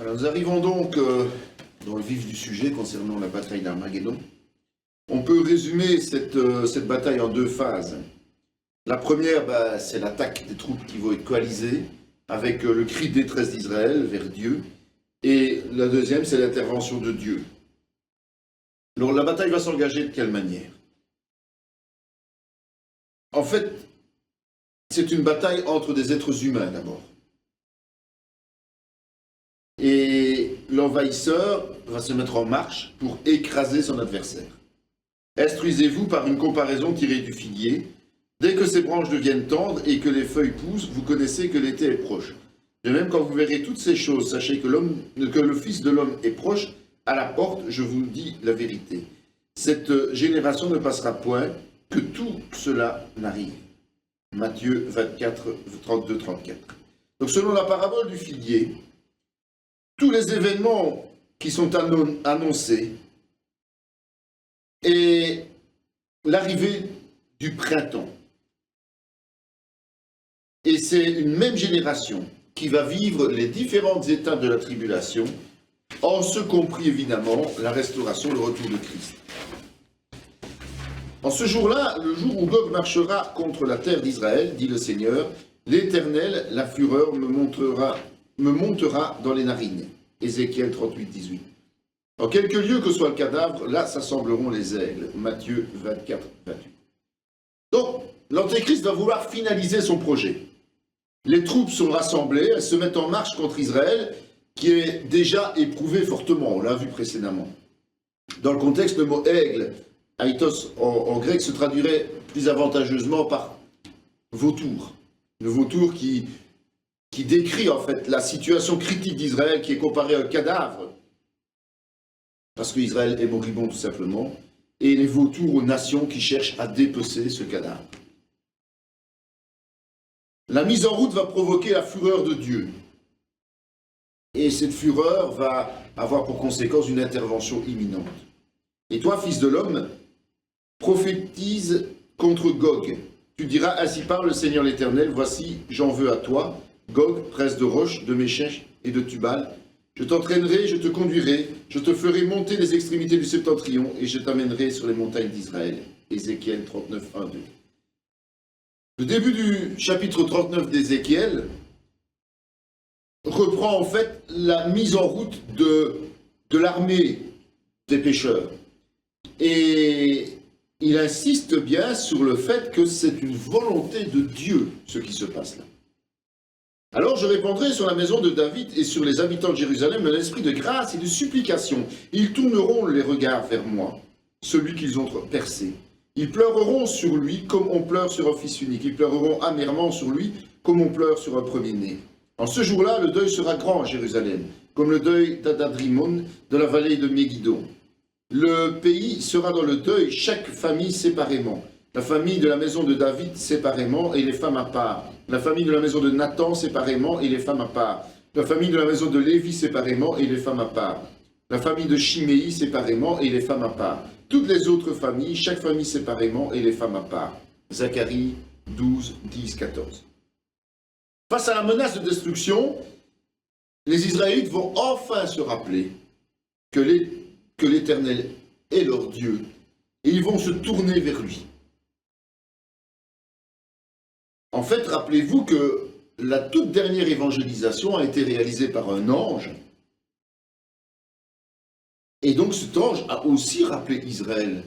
Alors, nous arrivons donc dans le vif du sujet concernant la bataille d'Armageddon. On peut résumer cette bataille en deux phases. La première, c'est l'attaque des troupes qui vont être coalisées avec le cri de détresse d'Israël vers Dieu. Et la deuxième, c'est l'intervention de Dieu. Alors, la bataille va s'engager de quelle manière? En fait, c'est une bataille entre des êtres humains d'abord. Et l'envahisseur va se mettre en marche pour écraser son adversaire. Instruisez-vous par une comparaison tirée du figuier. Dès que ses branches deviennent tendres et que les feuilles poussent, vous connaissez que l'été est proche. De même, quand vous verrez toutes ces choses, sachez que le Fils de l'homme est proche, à la porte, je vous dis la vérité. Cette génération ne passera point, que tout cela n'arrive. Matthieu 24, 32-34. Donc selon la parabole du figuier, tous les événements qui sont annoncés et l'arrivée du printemps. Et c'est une même génération qui va vivre les différentes étapes de la tribulation, en ce compris évidemment la restauration, le retour de Christ. En ce jour-là, le jour où Gog marchera contre la terre d'Israël, dit le Seigneur, l'Éternel, la fureur, me montera dans les narines. Ézéchiel 38, 18. En quelque lieu que soit le cadavre, là s'assembleront les aigles. Matthieu 24, 28. Donc, l'Antéchrist va vouloir finaliser son projet. Les troupes sont rassemblées, elles se mettent en marche contre Israël, qui est déjà éprouvé fortement, on l'a vu précédemment. Dans le contexte, le mot aigle, aitos en grec, se traduirait plus avantageusement par vautour. Le vautour qui décrit en fait la situation critique d'Israël, qui est comparée à un cadavre, parce qu'Israël est moribond tout simplement, et les vautours aux nations qui cherchent à dépecer ce cadavre. La mise en route va provoquer la fureur de Dieu. Et cette fureur va avoir pour conséquence une intervention imminente. Et toi, fils de l'homme, prophétise contre Gog. Tu diras, ainsi parle le Seigneur l'Éternel, voici, j'en veux à toi, Gog, prince de Roche, de Méchèch et de Tubal. Je t'entraînerai, je te conduirai, je te ferai monter les extrémités du septentrion, et je t'amènerai sur les montagnes d'Israël. Ézéchiel 39, 1, 2. Le début du chapitre 39 d'Ézéchiel reprend en fait la mise en route de l'armée des pécheurs. Et il insiste bien sur le fait que c'est une volonté de Dieu, ce qui se passe là. Alors je répandrai sur la maison de David et sur les habitants de Jérusalem un esprit de grâce et de supplication. Ils tourneront les regards vers moi, celui qu'ils ont percé. Ils pleureront sur lui comme on pleure sur un fils unique. Ils pleureront amèrement sur lui comme on pleure sur un premier-né. En ce jour-là, le deuil sera grand à Jérusalem, comme le deuil d'Adadrimon de la vallée de Megiddo. Le pays sera dans le deuil, chaque famille séparément. La famille de la maison de David séparément et les femmes à part. La famille de la maison de Nathan séparément et les femmes à part. La famille de la maison de Lévi séparément et les femmes à part. La famille de Chiméi séparément et les femmes à part. Toutes les autres familles, chaque famille séparément et les femmes à part. Zacharie 12, 10, 14. Face à la menace de destruction, les Israélites vont enfin se rappeler que l'Éternel est leur Dieu et ils vont se tourner vers lui. En fait, rappelez-vous que la toute dernière évangélisation a été réalisée par un ange. Et donc cet ange a aussi rappelé Israël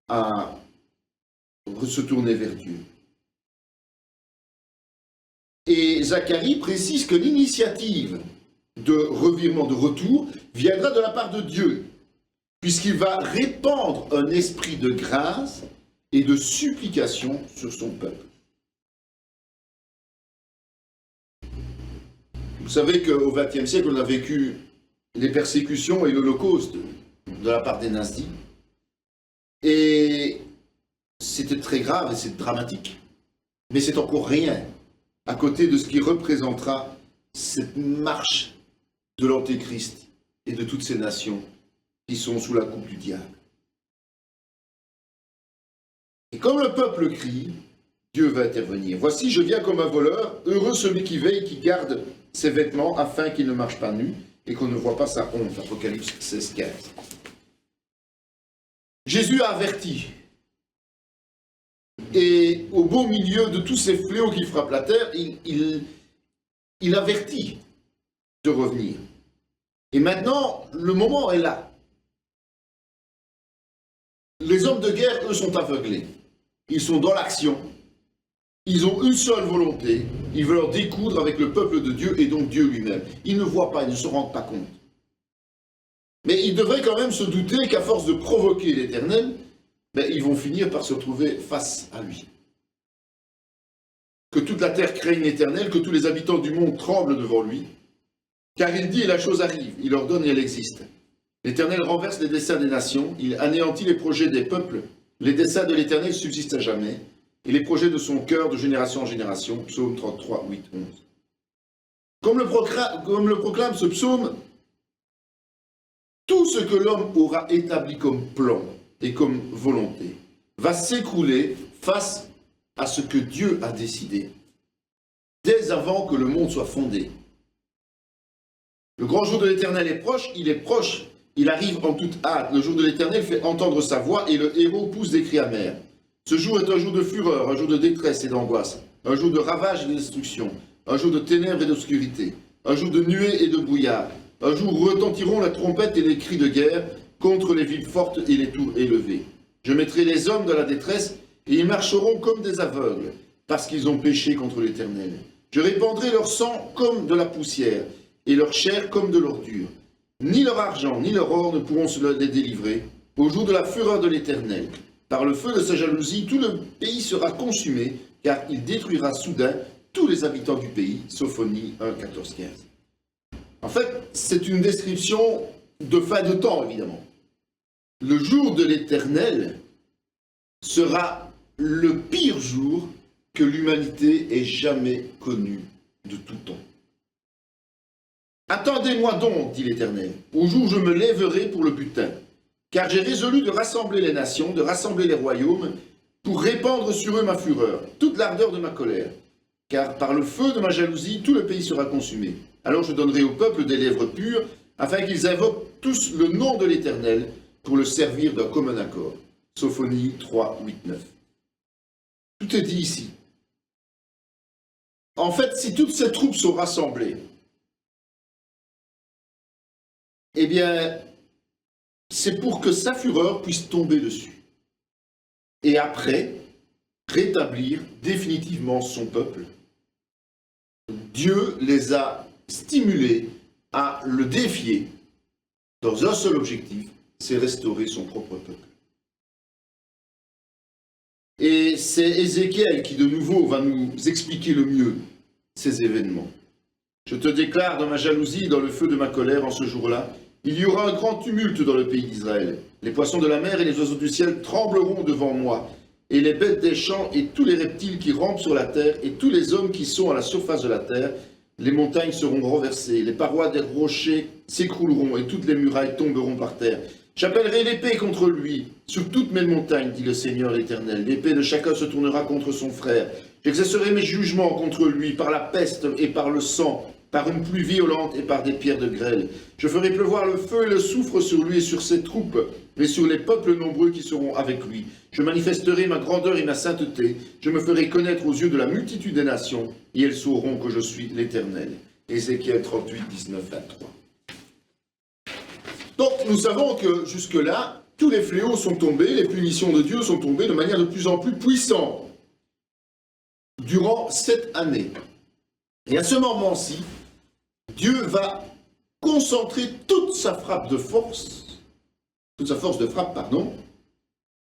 à se tourner vers Dieu. Et Zacharie précise que l'initiative de revirement, de retour, viendra de la part de Dieu, puisqu'il va répandre un esprit de grâce et de supplication sur son peuple. Vous savez qu'au XXe siècle, on a vécu les persécutions et l'Holocauste de la part des nazis. Et c'était très grave et c'est dramatique. Mais c'est encore rien à côté de ce qui représentera cette marche de l'Antéchrist et de toutes ces nations qui sont sous la coupe du diable. Et comme le peuple crie, Dieu va intervenir. Voici, je viens comme un voleur, heureux celui qui veille, qui garde ses vêtements afin qu'il ne marche pas nu et qu'on ne voit pas sa honte. Apocalypse 16, 15. Jésus a averti. Et au beau milieu de tous ces fléaux qui frappent la terre, il avertit de revenir. Et maintenant, le moment est là. Les hommes de guerre, eux, sont aveuglés. Ils sont dans l'action. Ils ont une seule volonté. Ils veulent découdre avec le peuple de Dieu et donc Dieu lui-même. Ils ne voient pas, ils ne se rendent pas compte. Mais ils devraient quand même se douter qu'à force de provoquer l'Éternel, ils vont finir par se retrouver face à lui. Que toute la terre craigne l'Éternel, que tous les habitants du monde tremblent devant lui. Car il dit et la chose arrive, il ordonne et elle existe. L'Éternel renverse les desseins des nations, il anéantit les projets des peuples, les desseins de l'Éternel subsistent à jamais, et les projets de son cœur de génération en génération. Psaume 33, 8, 11. Comme le proclame ce psaume, tout ce que l'homme aura établi comme plan et comme volonté va s'écrouler face à ce que Dieu a décidé, dès avant que le monde soit fondé. Le grand jour de l'Éternel est proche, il arrive en toute hâte. Le jour de l'Éternel fait entendre sa voix et le héros pousse des cris amers. Ce jour est un jour de fureur, un jour de détresse et d'angoisse, un jour de ravage et de destruction, un jour de ténèbres et d'obscurité, un jour de nuées et de brouillard, un jour où retentiront la trompette et les cris de guerre contre les villes fortes et les tours élevées. Je mettrai les hommes dans la détresse et ils marcheront comme des aveugles, parce qu'ils ont péché contre l'Éternel. Je répandrai leur sang comme de la poussière, et leur chair comme de l'ordure. Ni leur argent, ni leur or ne pourront les délivrer, au jour de la fureur de l'Éternel. Par le feu de sa jalousie, tout le pays sera consumé, car il détruira soudain tous les habitants du pays. Sophonie 1, 14, 15. En fait, c'est une description de fin de temps, évidemment. Le jour de l'Éternel sera le pire jour que l'humanité ait jamais connu de tout temps. Attendez-moi donc, dit l'Éternel, au jour où je me lèverai pour le butin, car j'ai résolu de rassembler les nations, de rassembler les royaumes, pour répandre sur eux ma fureur, toute l'ardeur de ma colère. Car par le feu de ma jalousie, tout le pays sera consumé. Alors je donnerai au peuple des lèvres pures, afin qu'ils invoquent tous le nom de l'Éternel, pour le servir d'un commun accord. Sophonie 3, 8, 9. Tout est dit ici. En fait, si toutes ces troupes sont rassemblées, eh bien, c'est pour que sa fureur puisse tomber dessus. Et après, rétablir définitivement son peuple. Dieu les a stimulés à le défier dans un seul objectif, c'est restaurer son propre peuple. Et c'est Ézéchiel qui de nouveau va nous expliquer le mieux ces événements. Je te déclare dans ma jalousie, dans le feu de ma colère en ce jour-là, il y aura un grand tumulte dans le pays d'Israël. Les poissons de la mer et les oiseaux du ciel trembleront devant moi, et les bêtes des champs et tous les reptiles qui rampent sur la terre, et tous les hommes qui sont à la surface de la terre. Les montagnes seront renversées, les parois des rochers s'écrouleront, et toutes les murailles tomberont par terre. J'appellerai l'épée contre lui, sur toutes mes montagnes, dit le Seigneur l'Éternel. L'épée de chacun se tournera contre son frère. J'exercerai mes jugements contre lui par la peste et par le sang, par une pluie violente et par des pierres de grêle. Je ferai pleuvoir le feu et le soufre sur lui et sur ses troupes, et sur les peuples nombreux qui seront avec lui. Je manifesterai ma grandeur et ma sainteté. Je me ferai connaître aux yeux de la multitude des nations, et elles sauront que je suis l'Éternel. Ézéchiel 38, 19, 23. Donc nous savons que jusque-là, tous les fléaux sont tombés, les punitions de Dieu sont tombées de manière de plus en plus puissante durant cette année. Et à ce moment-ci, Dieu va concentrer toute sa force de frappe,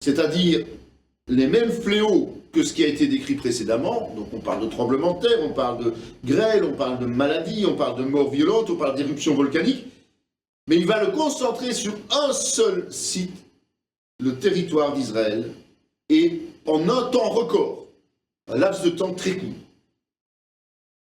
c'est-à-dire les mêmes fléaux que ce qui a été décrit précédemment. Donc on parle de tremblements de terre, on parle de grêle, on parle de maladies, on parle de morts violentes, on parle d'éruptions volcaniques, mais il va le concentrer sur un seul site, le territoire d'Israël, et en un temps record, un laps de temps très court.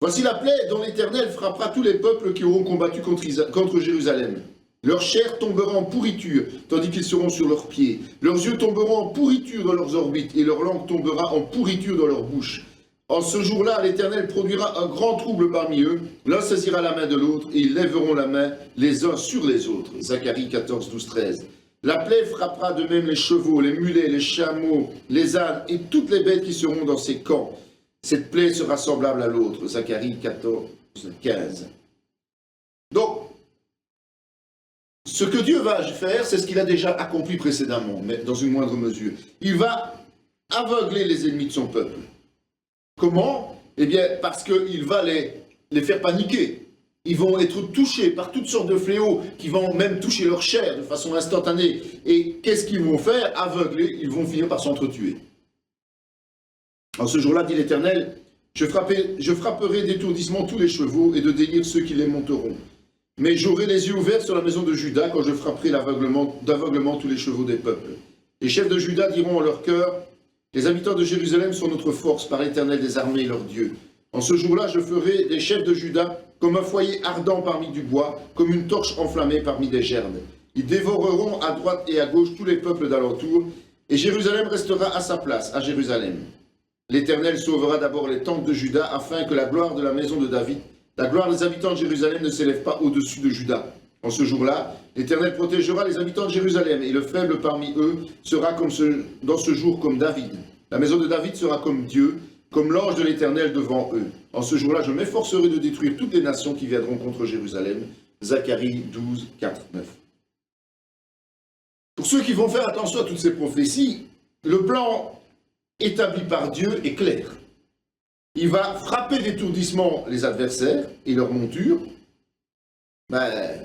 Voici la plaie dont l'Éternel frappera tous les peuples qui auront combattu contre Jérusalem. Leur chair tombera en pourriture, tandis qu'ils seront sur leurs pieds. Leurs yeux tomberont en pourriture dans leurs orbites, et leur langue tombera en pourriture dans leur bouche. En ce jour-là, l'Éternel produira un grand trouble parmi eux. L'un saisira la main de l'autre et ils lèveront la main les uns sur les autres. Zacharie 14, 12, 13. La plaie frappera de même les chevaux, les mulets, les chameaux, les ânes et toutes les bêtes qui seront dans ces camps. Cette plaie sera semblable à l'autre. Zacharie 14, 15. Donc, ce que Dieu va faire, c'est ce qu'il a déjà accompli précédemment, mais dans une moindre mesure. Il va aveugler les ennemis de son peuple. Comment? Eh bien, parce qu'il va les faire paniquer. Ils vont être touchés par toutes sortes de fléaux qui vont même toucher leur chair de façon instantanée. Et qu'est-ce qu'ils vont faire? Aveugler, ils vont finir par s'entretuer. En ce jour-là, dit l'Éternel, je frapperai d'étourdissement tous les chevaux et de délire ceux qui les monteront. Mais j'aurai les yeux ouverts sur la maison de Juda quand je frapperai d'aveuglement tous les chevaux des peuples. Les chefs de Juda diront en leur cœur, les habitants de Jérusalem sont notre force par l'Éternel des armées, leur Dieu. En ce jour-là, je ferai des chefs de Juda comme un foyer ardent parmi du bois, comme une torche enflammée parmi des gerbes. Ils dévoreront à droite et à gauche tous les peuples d'alentour, et Jérusalem restera à sa place, à Jérusalem. L'Éternel sauvera d'abord les tentes de Juda, afin que la gloire de la maison de David, la gloire des habitants de Jérusalem ne s'élève pas au-dessus de Juda. En ce jour-là, l'Éternel protégera les habitants de Jérusalem, et le faible parmi eux sera dans ce jour comme David. La maison de David sera comme Dieu, comme l'ange de l'Éternel devant eux. En ce jour-là, je m'efforcerai de détruire toutes les nations qui viendront contre Jérusalem. Zacharie 12, 4, 9. Pour ceux qui vont faire attention à toutes ces prophéties, le plan établi par Dieu est clair. Il va frapper d'étourdissement les adversaires et leurs montures.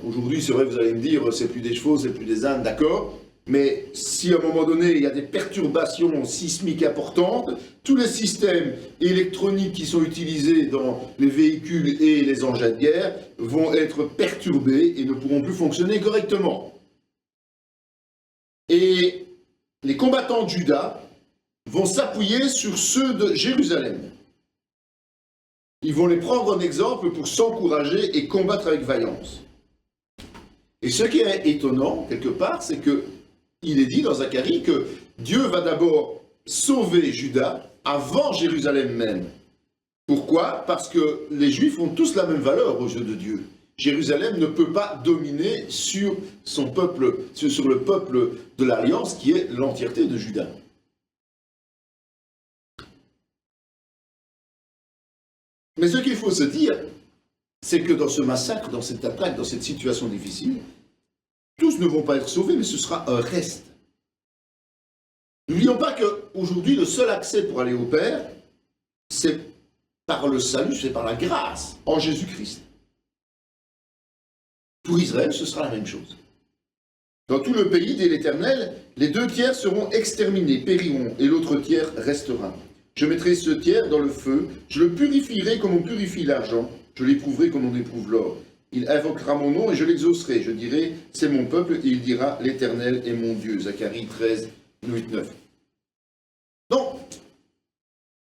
Aujourd'hui, c'est vrai, vous allez me dire, c'est plus des chevaux, c'est plus des ânes, d'accord. Mais si à un moment donné, il y a des perturbations sismiques importantes, tous les systèmes électroniques qui sont utilisés dans les véhicules et les engins de guerre vont être perturbés et ne pourront plus fonctionner correctement. Et les combattants de Juda vont s'appuyer sur ceux de Jérusalem. Ils vont les prendre en exemple pour s'encourager et combattre avec vaillance. Et ce qui est étonnant, quelque part, c'est que il est dit dans Zacharie que Dieu va d'abord sauver Juda avant Jérusalem même. Pourquoi? Parce que les Juifs ont tous la même valeur aux yeux de Dieu. Jérusalem ne peut pas dominer sur son peuple, sur le peuple de l'Alliance qui est l'entièreté de Juda. Mais ce qu'il faut se dire, c'est que dans ce massacre, dans cette attaque, dans cette situation difficile, tous ne vont pas être sauvés, mais ce sera un reste. N'oublions pas qu'aujourd'hui, le seul accès pour aller au Père, c'est par le salut, c'est par la grâce en Jésus-Christ. Pour Israël, ce sera la même chose. Dans tout le pays, dit l'Éternel, les 2 tiers seront exterminés, périront, et l'autre tiers restera. Je mettrai ce tiers dans le feu, je le purifierai comme on purifie l'argent, je l'éprouverai comme on éprouve l'or. Il invoquera mon nom et je l'exaucerai. Je dirai, c'est mon peuple, et il dira, l'Éternel est mon Dieu. Zacharie 13, 8, 9. Donc,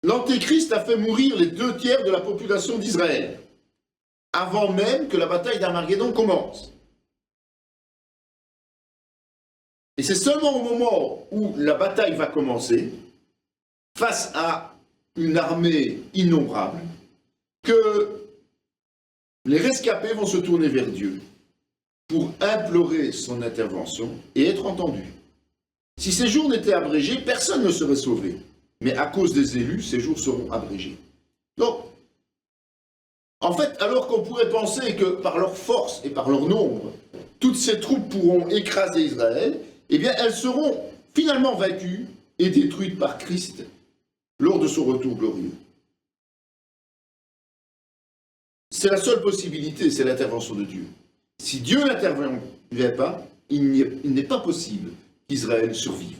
l'Antéchrist a fait mourir les 2 tiers de la population d'Israël, avant même que la bataille d'Armageddon commence. Et c'est seulement au moment où la bataille va commencer, face à une armée innombrable, que les rescapés vont se tourner vers Dieu pour implorer son intervention et être entendus. Si ces jours n'étaient abrégés, personne ne serait sauvé. Mais à cause des élus, ces jours seront abrégés. Donc, en fait, alors qu'on pourrait penser que par leur force et par leur nombre, toutes ces troupes pourront écraser Israël, eh bien, elles seront finalement vaincues et détruites par Christ lors de son retour glorieux. C'est la seule possibilité, c'est l'intervention de Dieu. Si Dieu n'intervient pas, il n'est pas possible qu'Israël survive.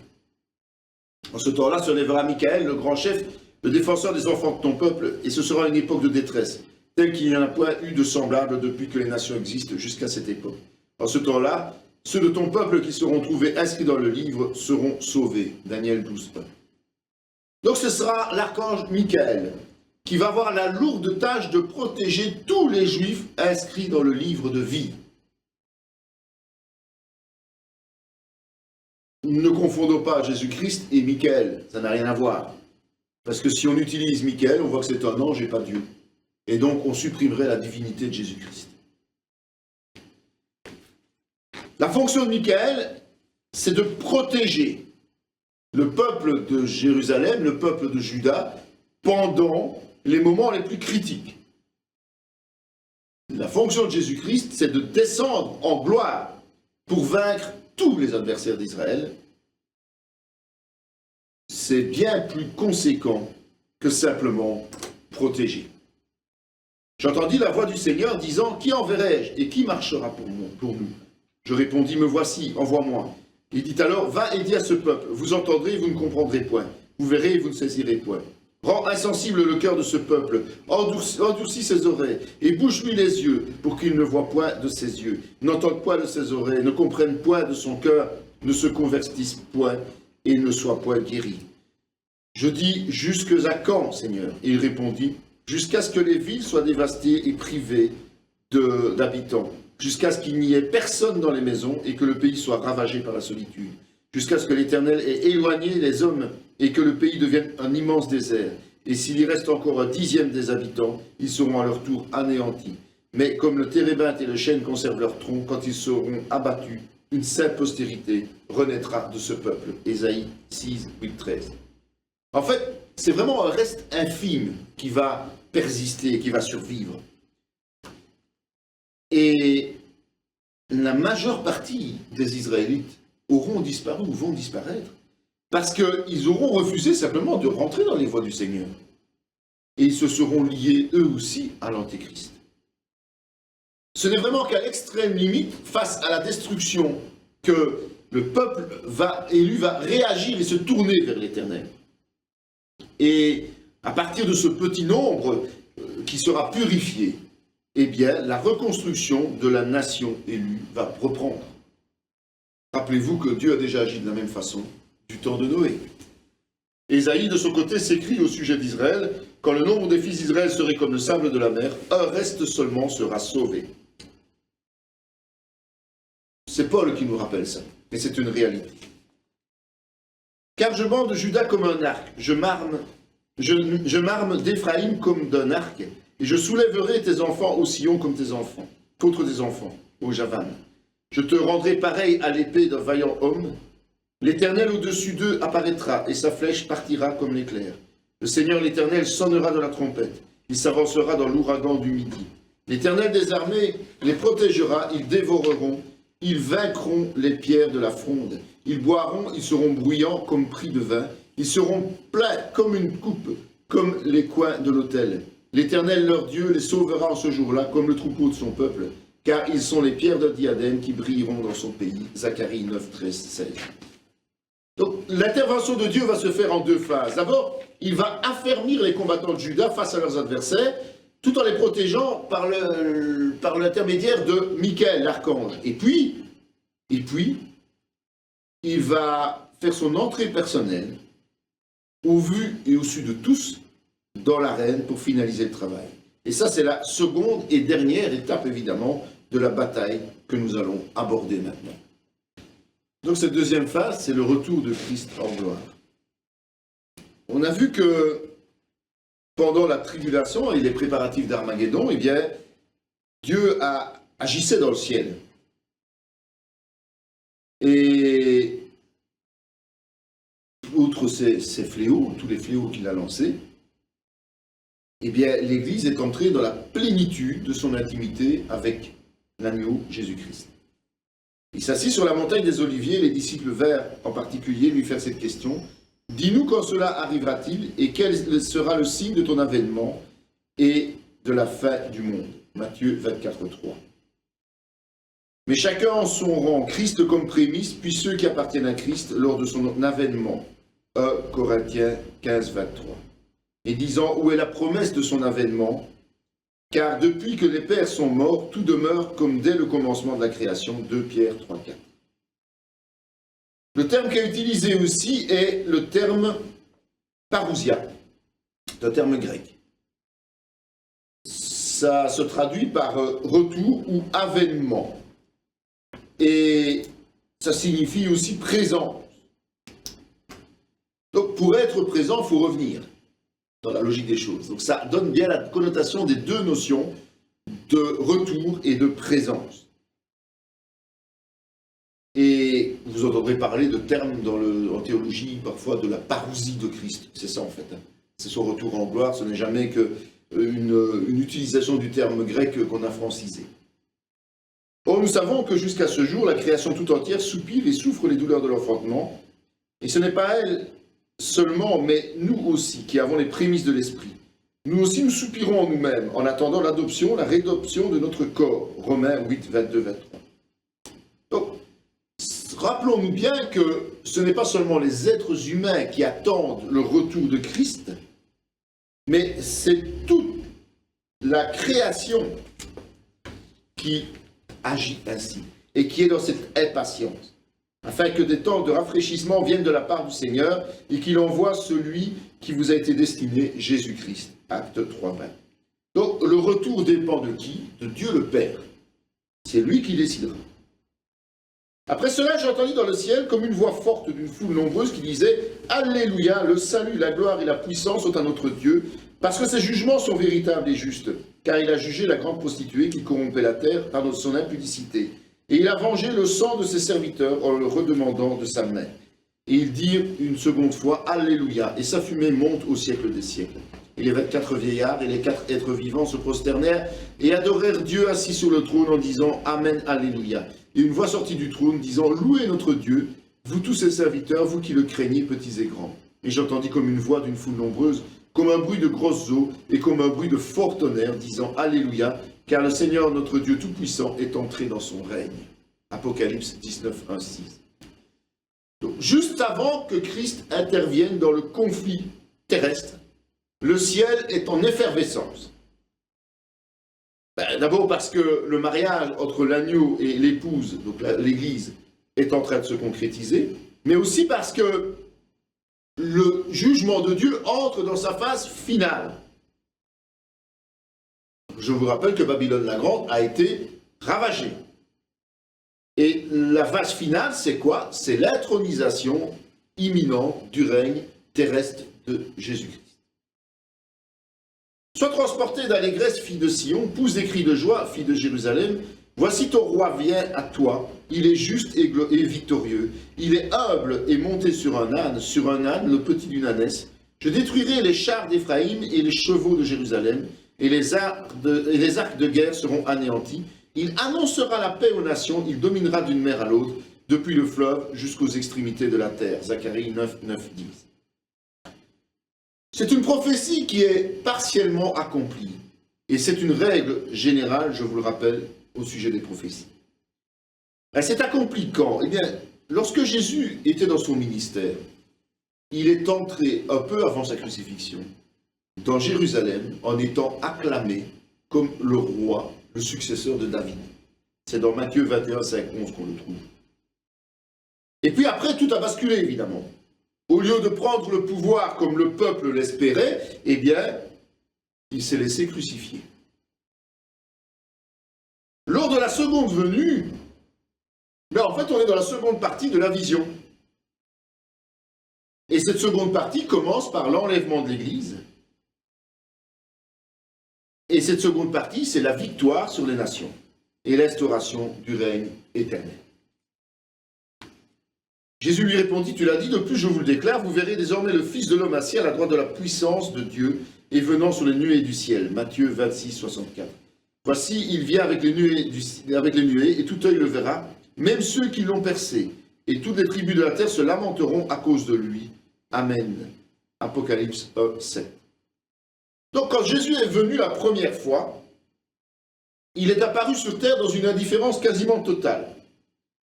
En ce temps-là se lèvera Michael, le grand chef, le défenseur des enfants de ton peuple, et ce sera une époque de détresse, telle qu'il n'y en a point eu de semblable depuis que les nations existent jusqu'à cette époque. En ce temps-là, ceux de ton peuple qui seront trouvés inscrits dans le livre seront sauvés. Daniel 12, 1. Donc ce sera l'archange Michael qui va avoir la lourde tâche de protéger tous les Juifs inscrits dans le livre de vie. Ne confondons pas Jésus-Christ et Michael, ça n'a rien à voir. Parce que si on utilise Michael, on voit que c'est un ange et pas Dieu. Et donc, on supprimerait la divinité de Jésus-Christ. La fonction de Michael, c'est de protéger le peuple de Jérusalem, le peuple de Juda, pendant les moments les plus critiques. La fonction de Jésus-Christ, c'est de descendre en gloire pour vaincre tous les adversaires d'Israël. C'est bien plus conséquent que simplement protéger. J'entendis la voix du Seigneur disant « Qui enverrai-je et qui marchera pour nous ?» Je répondis « Me voici, envoie-moi. » Il dit alors « Va et dis à ce peuple, vous entendrez et vous ne comprendrez point, vous verrez et vous ne saisirez point. Rends insensible le cœur de ce peuple, endurcis ses oreilles, et bouche-lui les yeux, pour qu'il ne voie point de ses yeux, n'entende point de ses oreilles, ne comprenne point de son cœur, ne se convertisse point, et ne soit point guéri. » Je dis « Jusque à quand, Seigneur ?» Et il répondit « Jusqu'à ce que les villes soient dévastées et privées d'habitants, jusqu'à ce qu'il n'y ait personne dans les maisons et que le pays soit ravagé par la solitude, jusqu'à ce que l'Éternel ait éloigné les hommes et que le pays devienne un immense désert. Et s'il y reste encore un dixième des habitants, ils seront à leur tour anéantis. Mais comme le térébinthe et le chêne conservent leur tronc, quand ils seront abattus, une sainte postérité renaîtra de ce peuple. Ésaïe 6, 8, 13. En fait, c'est vraiment un reste infime qui va persister, qui va survivre. Et la majeure partie des Israélites auront disparu ou vont disparaître parce qu'ils auront refusé simplement de rentrer dans les voies du Seigneur. Et ils se seront liés eux aussi à l'Antéchrist. Ce n'est vraiment qu'à l'extrême limite, face à la destruction, que le peuple élu va réagir et se tourner vers l'Éternel. Et à partir de ce petit nombre qui sera purifié, eh bien, la reconstruction de la nation élue va reprendre. Rappelez-vous que Dieu a déjà agi de la même façon du temps de Noé. Ésaïe, de son côté, s'écrie au sujet d'Israël, « Quand le nombre des fils d'Israël serait comme le sable de la mer, un reste seulement sera sauvé. » C'est Paul qui nous rappelle ça, et c'est une réalité. « Car je bande Juda comme un arc, je m'arme d'Éphraïm comme d'un arc, et je soulèverai tes enfants au sillon comme tes enfants, contre tes enfants, au Javan. Je te rendrai pareil à l'épée d'un vaillant homme. L'Éternel au-dessus d'eux apparaîtra, et sa flèche partira comme l'éclair. Le Seigneur l'Éternel sonnera de la trompette, il s'avancera dans l'ouragan du midi. L'Éternel des armées les protégera, ils dévoreront, ils vaincront les pierres de la fronde. Ils boiront, ils seront bruyants comme pris de vin, ils seront pleins comme une coupe, comme les coins de l'autel. L'Éternel leur Dieu les sauvera en ce jour-là, comme le troupeau de son peuple, car ils sont les pierres de diadème qui brilleront dans son pays. Zacharie 9, 13, 16. Donc l'intervention de Dieu va se faire en deux phases. D'abord, il va affermir les combattants de Juda face à leurs adversaires, tout en les protégeant par l'intermédiaire de Michael, l'archange. Et puis, il va faire son entrée personnelle, au vu et au su de tous, dans l'arène pour finaliser le travail. Et ça, c'est la seconde et dernière étape, évidemment, de la bataille que nous allons aborder maintenant. Donc cette deuxième phase, c'est le retour de Christ en gloire. On a vu que pendant la tribulation et les préparatifs d'Armageddon, eh bien, Dieu agissait dans le ciel. Et outre ces fléaux, tous les fléaux qu'il a lancés, eh bien, l'Église est entrée dans la plénitude de son intimité avec l'agneau Jésus-Christ. Il s'assit sur la montagne des Oliviers, les disciples vinrent en particulier lui faire cette question. « Dis-nous quand cela arrivera-t-il et quel sera le signe de ton avènement et de la fin du monde ?» Matthieu 24, 3. Mais chacun en son rang, Christ comme prémisse, puis ceux qui appartiennent à Christ lors de son avènement. 1 Corinthiens 15, 23. Et disant, où est la promesse de son avènement? Car depuis que les pères sont morts, tout demeure comme dès le commencement de la création. 2 Pierre 3, 4. Le terme qui est utilisé aussi est le terme parousia, c'est un terme grec. Ça se traduit par retour ou avènement. Et ça signifie aussi présence. Donc pour être présent, il faut revenir. dans la logique des choses. Donc ça donne bien la connotation des deux notions de retour et de présence. Et vous entendrez parler de termes en théologie, parfois de la parousie de Christ. C'est ça en fait. C'est son retour en gloire, ce n'est jamais qu'une utilisation du terme grec qu'on a francisé. Or, nous savons que jusqu'à ce jour, la création tout entière soupire et souffre les douleurs de l'enfantement. Et ce n'est pas elle seulement, mais nous aussi, qui avons les prémices de l'esprit. Nous aussi, nous soupirons en nous-mêmes, en attendant l'adoption, la rédemption de notre corps. Romains 8, 22, 23. Donc, rappelons-nous bien que ce n'est pas seulement les êtres humains qui attendent le retour de Christ, mais c'est toute la création qui agit ainsi et qui est dans cette impatience, afin que des temps de rafraîchissement viennent de la part du Seigneur et qu'il envoie celui qui vous a été destiné, Jésus-Christ. Acte 3:20. Donc le retour dépend de qui? De Dieu le Père. C'est lui qui décidera. Après cela, j'entendis dans le ciel comme une voix forte d'une foule nombreuse qui disait « Alléluia, le salut, la gloire et la puissance sont à notre Dieu, parce que ses jugements sont véritables et justes, car il a jugé la grande prostituée qui corrompait la terre par son impudicité. Et il a vengé le sang de ses serviteurs en le redemandant de sa main. Et ils dirent une seconde fois « Alléluia » et sa fumée monte au siècle des siècles. Et les 24 vieillards et les 4 êtres vivants se prosternèrent et adorèrent Dieu assis sur le trône en disant « Amen, Alléluia ». Et une voix sortit du trône disant « Louez notre Dieu, vous tous ses serviteurs, vous qui le craignez, petits et grands. » Et j'entendis comme une voix d'une foule nombreuse, comme un bruit de grosses eaux et comme un bruit de fort tonnerre, disant « Alléluia, car le Seigneur notre Dieu Tout-Puissant est entré dans son règne. » Apocalypse 19, 1, 6. Donc, juste avant que Christ intervienne dans le conflit terrestre, le ciel est en effervescence. D'abord parce que le mariage entre l'agneau et l'épouse, donc l'Église, est en train de se concrétiser, mais aussi parce que le jugement de Dieu entre dans sa phase finale. Je vous rappelle que Babylone la Grande a été ravagée. Et la phase finale, c'est quoi? C'est l'intronisation imminente du règne terrestre de Jésus-Christ. Sois transporté d'allégresse, fille de Sion, pousse des cris de joie, fille de Jérusalem. Voici ton roi vient à toi, il est juste et victorieux. Il est humble et monté sur un âne, le petit d'une ânesse. Je détruirai les chars d'Éphraïm et les chevaux de Jérusalem, et les arcs de guerre seront anéantis. Il annoncera la paix aux nations, il dominera d'une mer à l'autre, depuis le fleuve jusqu'aux extrémités de la terre. Zacharie 9, 9, 10. C'est une prophétie qui est partiellement accomplie. Et c'est une règle générale, je vous le rappelle, au sujet des prophéties. Elle s'est accomplie quand? Eh bien, lorsque Jésus était dans son ministère, il est entré un peu avant sa crucifixion dans Jérusalem en étant acclamé comme le roi, le successeur de David. C'est dans Matthieu 21, 5, 11 qu'on le trouve. Et puis après, tout a basculé, évidemment. Au lieu de prendre le pouvoir comme le peuple l'espérait, eh bien, il s'est laissé crucifier. Lors de la seconde venue, en fait, on est dans la seconde partie de la vision. Et cette seconde partie commence par l'enlèvement de l'Église. Et cette seconde partie, c'est la victoire sur les nations et l'instauration du règne éternel. Jésus lui répondit, tu l'as dit, de plus je vous le déclare, vous verrez désormais le Fils de l'homme assis à la droite de la puissance de Dieu et venant sur les nuées du ciel. Matthieu 26, 64. Voici, il vient avec les nuées, et tout œil le verra, même ceux qui l'ont percé, et toutes les tribus de la terre se lamenteront à cause de lui. Amen. Apocalypse 1, 7. Donc quand Jésus est venu la première fois, il est apparu sur terre dans une indifférence quasiment totale.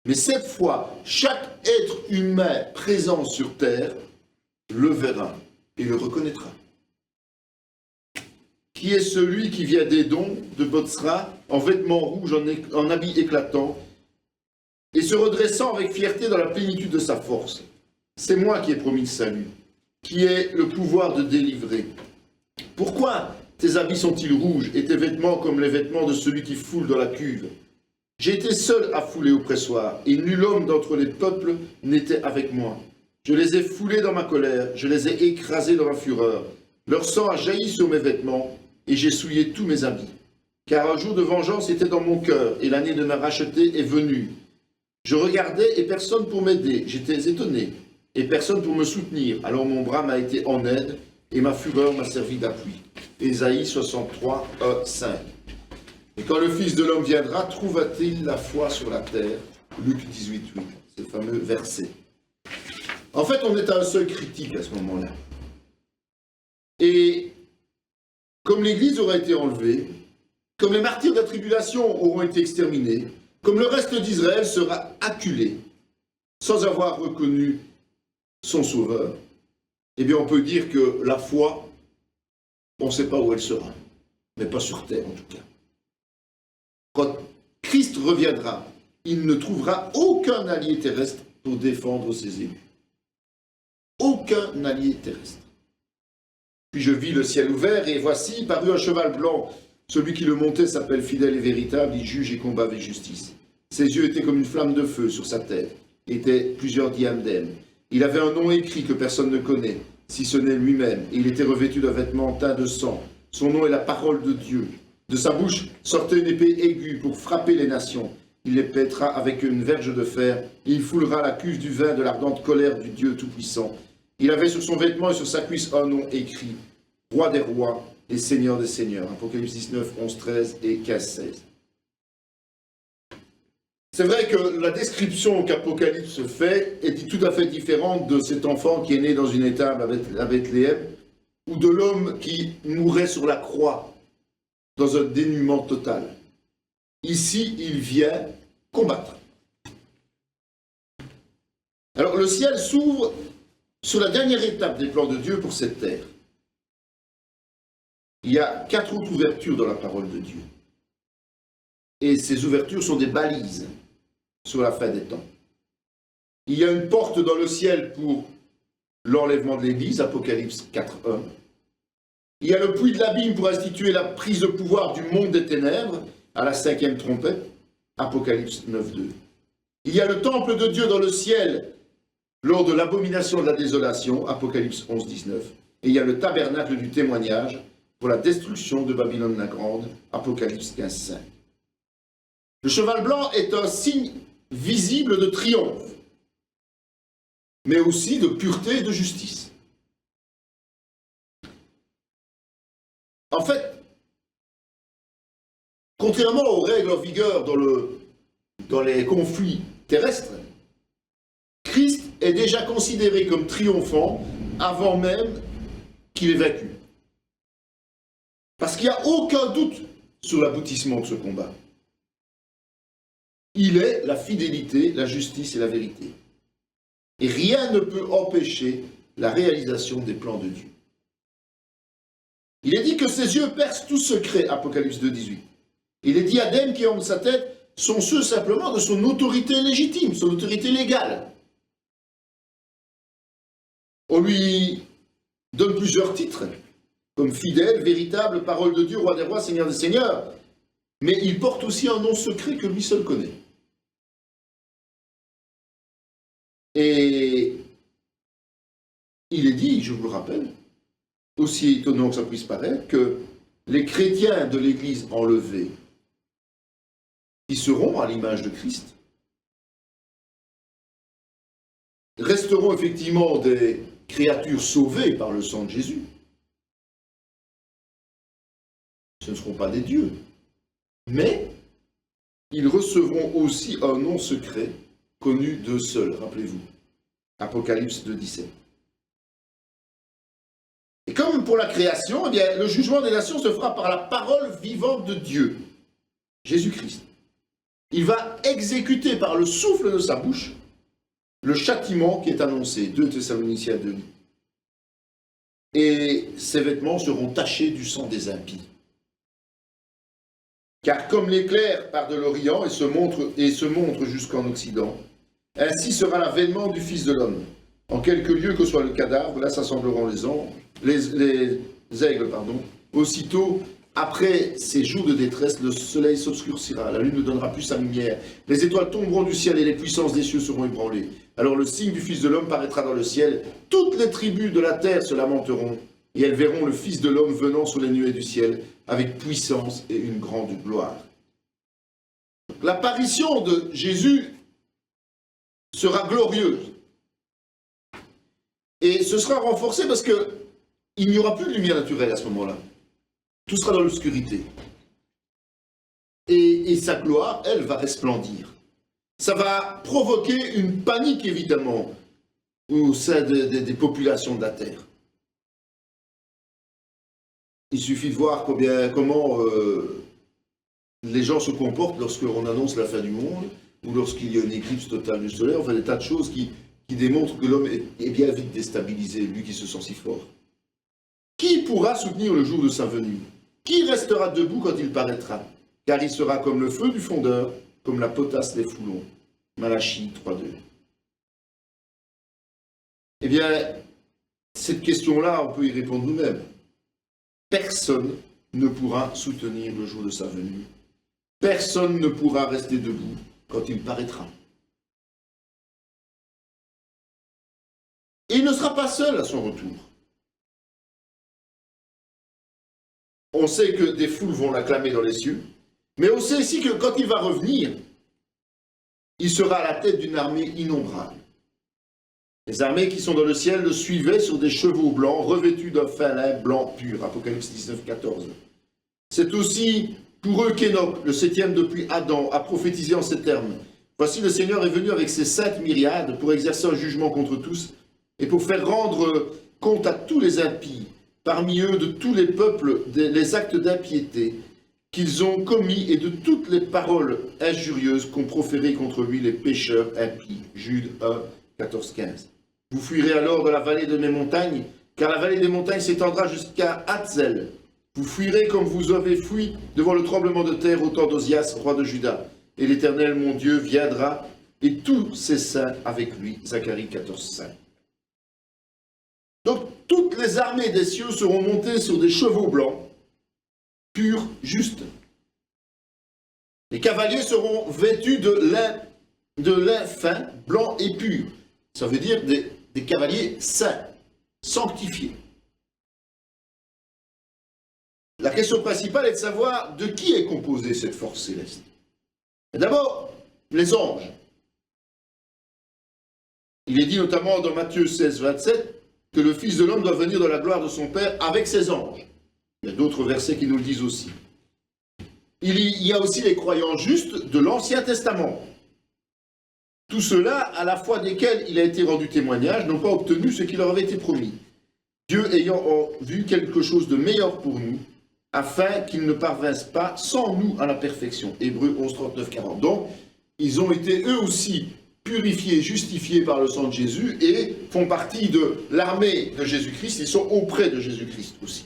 Mais cette fois, chaque être humain présent sur terre le verra et le reconnaîtra. Qui est celui qui vient d'Édom, de Botsra, en vêtements rouges, en habits éclatants, et se redressant avec fierté dans la plénitude de sa force? C'est moi qui ai promis le salut, qui ai le pouvoir de délivrer. Pourquoi tes habits sont-ils rouges et tes vêtements comme les vêtements de celui qui foule dans la cuve? J'ai été seul à fouler au pressoir, et nul homme d'entre les peuples n'était avec moi. Je les ai foulés dans ma colère, je les ai écrasés dans ma fureur. Leur sang a jailli sur mes vêtements, et j'ai souillé tous mes habits. Car un jour de vengeance était dans mon cœur, et l'année de me racheter est venue. Je regardais, et personne pour m'aider. J'étais étonné, et personne pour me soutenir. Alors mon bras m'a été en aide, et ma fureur m'a servi d'appui. Ésaïe 63, 5. Et quand le Fils de l'homme viendra, trouvera-t-il la foi sur la terre? Luc 18, 8, c'est le fameux verset. En fait, on est à un seuil critique à ce moment-là. Et comme l'Église aura été enlevée, comme les martyrs de la tribulation auront été exterminés, comme le reste d'Israël sera acculé, sans avoir reconnu son Sauveur, eh bien on peut dire que la foi, on ne sait pas où elle sera, mais pas sur terre en tout cas. Quand Christ reviendra, il ne trouvera aucun allié terrestre pour défendre ses élus. Aucun allié terrestre. Puis je vis le ciel ouvert, et voici, parut un cheval blanc. Celui qui le montait s'appelle fidèle et véritable, il juge et combat avec justice. Ses yeux étaient comme une flamme de feu sur sa tête, étaient plusieurs diadèmes. Il avait un nom écrit que personne ne connaît, si ce n'est lui-même, et il était revêtu d'un vêtement teint de sang. Son nom est la parole de Dieu. De sa bouche sortait une épée aiguë pour frapper les nations. Il les pètera avec une verge de fer, et il foulera la cuve du vin de l'ardente colère du Dieu Tout-Puissant. Il avait sur son vêtement et sur sa cuisse un nom écrit, Roi des rois et Seigneur des seigneurs. Apocalypse 19, 11, 13 et 15, 16. C'est vrai que la description qu'Apocalypse fait est tout à fait différente de cet enfant qui est né dans une étable à Bethléem, ou de l'homme qui mourait sur la croix dans un dénuement total. Ici, il vient combattre. Alors, le ciel s'ouvre sur la dernière étape des plans de Dieu pour cette terre. Il y a 4 autres ouvertures dans la parole de Dieu. Et ces ouvertures sont des balises sur la fin des temps. Il y a une porte dans le ciel pour l'enlèvement de l'Église, Apocalypse 4.1. Il y a le puits de l'abîme pour instituer la prise de pouvoir du monde des ténèbres, à la 5e trompette, Apocalypse 9.2. Il y a le temple de Dieu dans le ciel, lors de l'abomination de la désolation, Apocalypse 11.19. Et il y a le tabernacle du témoignage, pour la destruction de Babylone la Grande, Apocalypse 15.5. Le cheval blanc est un signe visible de triomphe, mais aussi de pureté et de justice. En fait, contrairement aux règles en vigueur dans les conflits terrestres, Christ est déjà considéré comme triomphant avant même qu'il ait vaincu. Parce qu'il n'y a aucun doute sur l'aboutissement de ce combat. Il est la fidélité, la justice et la vérité. Et rien ne peut empêcher la réalisation des plans de Dieu. Il est dit que ses yeux percent tout secret, Apocalypse 2.18. Et les diadèmes qui ont de sa tête sont ceux simplement de son autorité légitime, son autorité légale. On lui donne plusieurs titres, comme fidèle, véritable, parole de Dieu, roi des rois, seigneur des seigneurs. Mais il porte aussi un nom secret que lui seul connaît. Et il est dit, je vous le rappelle, aussi étonnant que ça puisse paraître, que les chrétiens de l'Église enlevée, qui seront à l'image de Christ, resteront effectivement des créatures sauvées par le sang de Jésus. Ce ne seront pas des dieux, mais ils recevront aussi un nom secret connu d'eux seuls, rappelez-vous. Apocalypse 2.17. Et comme pour la création, eh bien, le jugement des nations se fera par la parole vivante de Dieu, Jésus-Christ. Il va exécuter par le souffle de sa bouche le châtiment qui est annoncé, 2 Thessaloniciens 2. Et ses vêtements seront tachés du sang des impies. Car comme l'éclair part de l'Orient et se montre jusqu'en Occident, ainsi sera l'avènement du Fils de l'homme. En quelque lieu que soit le cadavre, là s'assembleront les aigles. Aussitôt, après ces jours de détresse, le soleil s'obscurcira, la lune ne donnera plus sa lumière, les étoiles tomberont du ciel et les puissances des cieux seront ébranlées. Alors le signe du Fils de l'homme paraîtra dans le ciel, toutes les tribus de la terre se lamenteront, et elles verront le Fils de l'homme venant sur les nuées du ciel, avec puissance et une grande gloire. L'apparition de Jésus sera glorieuse. Et ce sera renforcé parce qu'il n'y aura plus de lumière naturelle à ce moment-là. Tout sera dans l'obscurité. Et sa gloire, elle, va resplendir. Ça va provoquer une panique, évidemment, au sein des populations de la terre. Il suffit de voir comment les gens se comportent lorsqu'on annonce la fin du monde, ou lorsqu'il y a une éclipse totale du soleil, enfin des tas de choses qui démontrent que l'homme est bien vite déstabilisé, lui qui se sent si fort. Qui pourra soutenir le jour de sa venue? Qui restera debout quand il paraîtra? Car il sera comme le feu du fondeur, comme la potasse des foulons. Malachie 3.2. Eh bien, cette question-là, on peut y répondre nous-mêmes. Personne ne pourra soutenir le jour de sa venue. Personne ne pourra rester debout quand il paraîtra. Et il ne sera pas seul à son retour. On sait que des foules vont l'acclamer dans les cieux, mais on sait aussi que quand il va revenir, il sera à la tête d'une armée innombrable. Les armées qui sont dans le ciel le suivaient sur des chevaux blancs, revêtus d'un fin lin blanc pur. Apocalypse 19, 14. C'est aussi pour eux qu'Enoch, le 7e depuis Adam, a prophétisé en ces termes. Voici le Seigneur est venu avec ses saintes myriades pour exercer un jugement contre tous et pour faire rendre compte à tous les impies, parmi eux de tous les peuples, les actes d'impiété qu'ils ont commis et de toutes les paroles injurieuses qu'ont proférées contre lui les pécheurs impies. Jude 1, 14, 15. Vous fuirez alors de la vallée de mes montagnes, car la vallée des montagnes s'étendra jusqu'à Hatzel. Vous fuirez comme vous avez fui devant le tremblement de terre au temps d'Ozias, roi de Juda. Et l'Éternel, mon Dieu, viendra, et tous ses saints avec lui. Zacharie 14, 5. Donc, toutes les armées des cieux seront montées sur des chevaux blancs, purs, justes. Les cavaliers seront vêtus de lin fin, blanc et pur. Ça veut dire des cavaliers saints, sanctifiés. La question principale est de savoir de qui est composée cette force céleste. D'abord, les anges. Il est dit notamment dans Matthieu 16, 27 que le Fils de l'homme doit venir dans la gloire de son Père avec ses anges. Il y a d'autres versets qui nous le disent aussi. Il y a aussi les croyants justes de l'Ancien Testament. Tout cela, à la foi desquels il a été rendu témoignage, n'ont pas obtenu ce qui leur avait été promis. Dieu ayant vu quelque chose de meilleur pour nous, afin qu'ils ne parvinssent pas sans nous à la perfection. Hébreux 11, 39, 40. Donc, ils ont été eux aussi purifiés, justifiés par le sang de Jésus et font partie de l'armée de Jésus-Christ. Ils sont auprès de Jésus-Christ aussi.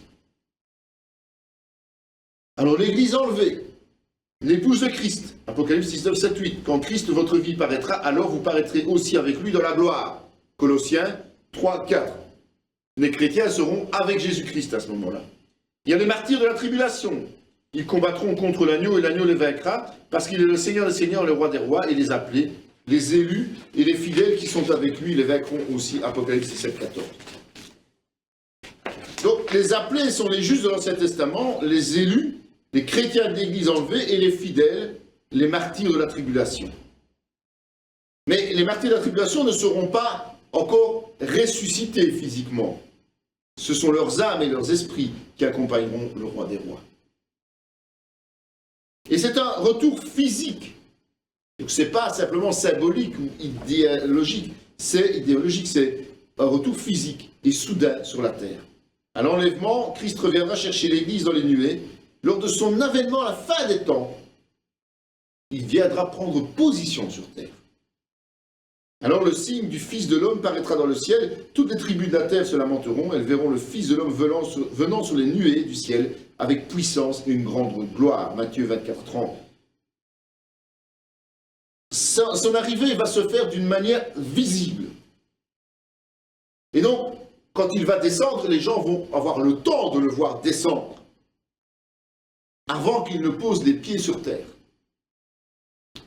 Alors, l'Église enlevée, l'épouse de Christ, Apocalypse 19, 7, 8. Quand Christ, votre vie, paraîtra, alors vous paraîtrez aussi avec lui dans la gloire. Colossiens 3, 4. Les chrétiens seront avec Jésus-Christ à ce moment-là. Il y a les martyrs de la tribulation. Ils combattront contre l'agneau et l'agneau les vaincra, parce qu'il est le Seigneur des seigneurs, le roi des rois, et les appelés, les élus et les fidèles qui sont avec lui, les vaincront aussi. Apocalypse 17, 14. Donc les appelés sont les justes de l'Ancien Testament, les élus, les chrétiens de l'Église enlevée, et les fidèles, les martyrs de la tribulation. Mais les martyrs de la tribulation ne seront pas encore ressuscités physiquement. Ce sont leurs âmes et leurs esprits qui accompagneront le roi des rois. Et c'est un retour physique. Donc ce n'est pas simplement symbolique ou idéologique, c'est un retour physique et soudain sur la terre. À l'enlèvement, Christ reviendra chercher l'Église dans les nuées. Lors de son avènement à la fin des temps, il viendra prendre position sur terre. Alors le signe du Fils de l'homme paraîtra dans le ciel, toutes les tribus de la terre se lamenteront, elles verront le Fils de l'homme venant sur les nuées du ciel, avec puissance et une grande gloire. Matthieu 24, 30. Son arrivée va se faire d'une manière visible. Et donc, quand il va descendre, les gens vont avoir le temps de le voir descendre, avant qu'il ne pose les pieds sur terre.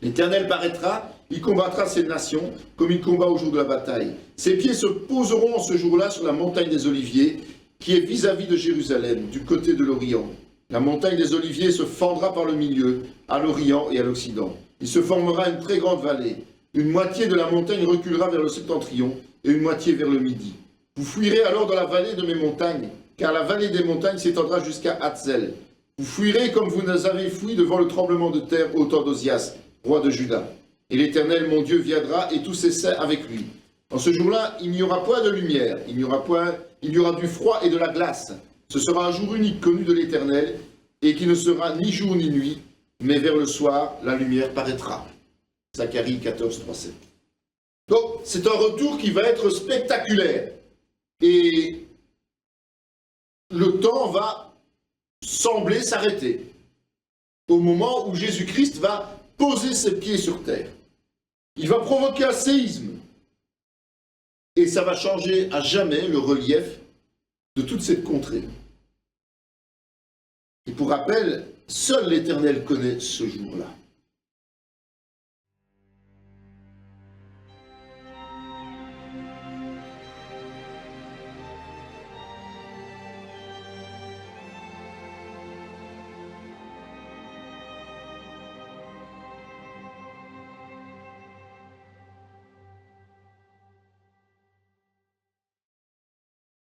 L'Éternel paraîtra, il combattra ces nations comme il combat au jour de la bataille. Ses pieds se poseront ce jour-là sur la montagne des Oliviers, qui est vis-à-vis de Jérusalem, du côté de l'Orient. La montagne des Oliviers se fendra par le milieu, à l'Orient et à l'Occident. Il se formera une très grande vallée. Une moitié de la montagne reculera vers le septentrion et une moitié vers le midi. Vous fuirez alors dans la vallée de mes montagnes, car la vallée des montagnes s'étendra jusqu'à Hatzel. Vous fuirez comme vous avez fui devant le tremblement de terre au temps d'Ozias, roi de Juda. Et l'Éternel, mon Dieu, viendra et tous ses saints avec lui. En ce jour-là, il n'y aura point de lumière, il y aura du froid et de la glace. Ce sera un jour unique connu de l'Éternel, et qui ne sera ni jour ni nuit, mais vers le soir, la lumière paraîtra. Zacharie 14, 3, 7. Donc, c'est un retour qui va être spectaculaire. Et le temps va sembler s'arrêter au moment où Jésus-Christ va poser ses pieds sur terre. Il va provoquer un séisme. Et ça va changer à jamais le relief de toute cette contrée. Et pour rappel, seul l'Éternel connaît ce jour-là.